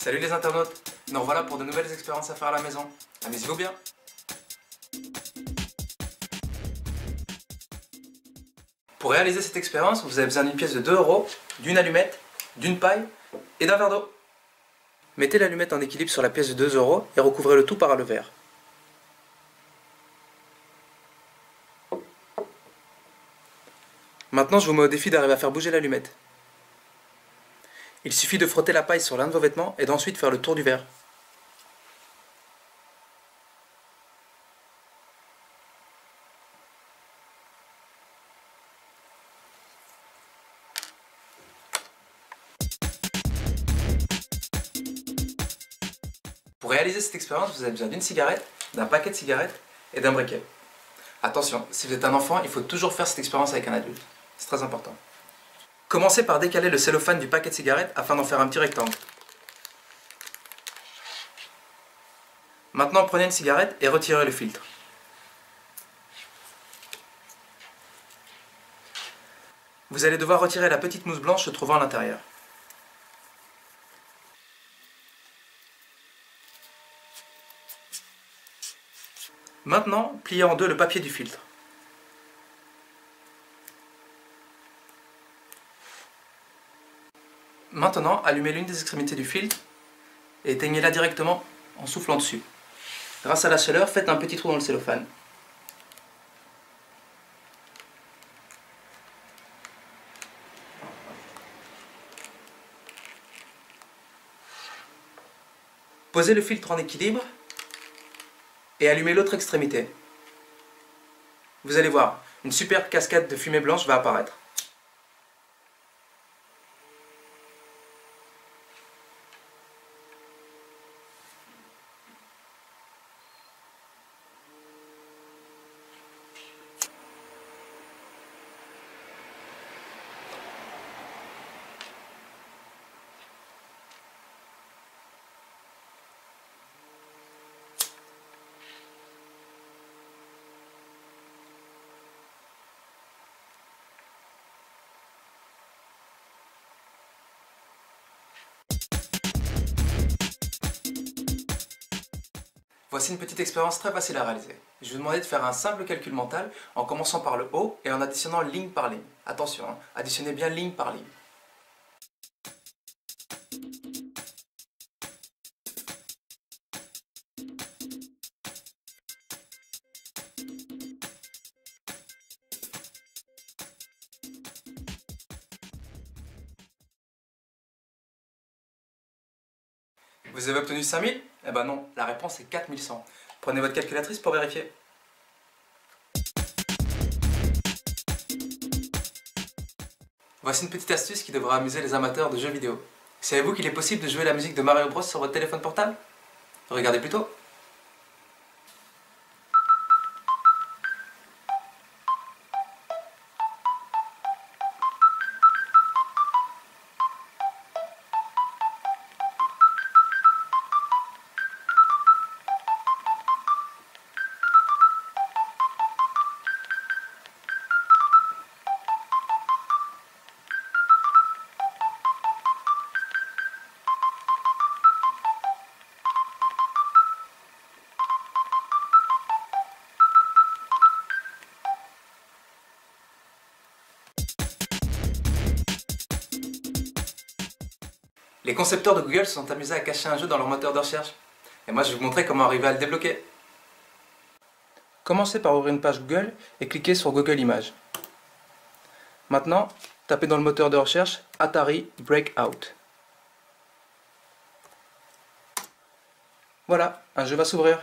Salut les internautes, nous revoilà pour de nouvelles expériences à faire à la maison. Amusez-vous bien. Pour réaliser cette expérience, vous avez besoin d'une pièce de 2 €, d'une allumette, d'une paille et d'un verre d'eau. Mettez l'allumette en équilibre sur la pièce de 2 € et recouvrez le tout par le verre. Maintenant, je vous mets au défi d'arriver à faire bouger l'allumette. Il suffit de frotter la paille sur l'un de vos vêtements et d'ensuite faire le tour du verre. Pour réaliser cette expérience, vous avez besoin d'une cigarette, d'un paquet de cigarettes et d'un briquet. Attention, si vous êtes un enfant, il faut toujours faire cette expérience avec un adulte. C'est très important. Commencez par décaler le cellophane du paquet de cigarettes afin d'en faire un petit rectangle. Maintenant, prenez une cigarette et retirez le filtre. Vous allez devoir retirer la petite mousse blanche se trouvant à l'intérieur. Maintenant, pliez en deux le papier du filtre. Maintenant, allumez l'une des extrémités du filtre et éteignez-la directement en soufflant dessus. Grâce à la chaleur, faites un petit trou dans le cellophane. Posez le filtre en équilibre et allumez l'autre extrémité. Vous allez voir, une superbe cascade de fumée blanche va apparaître. Voici une petite expérience très facile à réaliser. Je vais vous demander de faire un simple calcul mental en commençant par le haut et en additionnant ligne par ligne. Attention, additionnez bien ligne par ligne. Vous avez obtenu 5000 ? Eh ben non, la réponse est 4100. Prenez votre calculatrice pour vérifier. Voici une petite astuce qui devra amuser les amateurs de jeux vidéo. Savez-vous qu'il est possible de jouer la musique de Mario Bros sur votre téléphone portable ? Regardez plutôt. Les concepteurs de Google se sont amusés à cacher un jeu dans leur moteur de recherche. Et moi je vais vous montrer comment arriver à le débloquer. Commencez par ouvrir une page Google et cliquez sur Google Images. Maintenant, tapez dans le moteur de recherche Atari Breakout. Voilà, un jeu va s'ouvrir.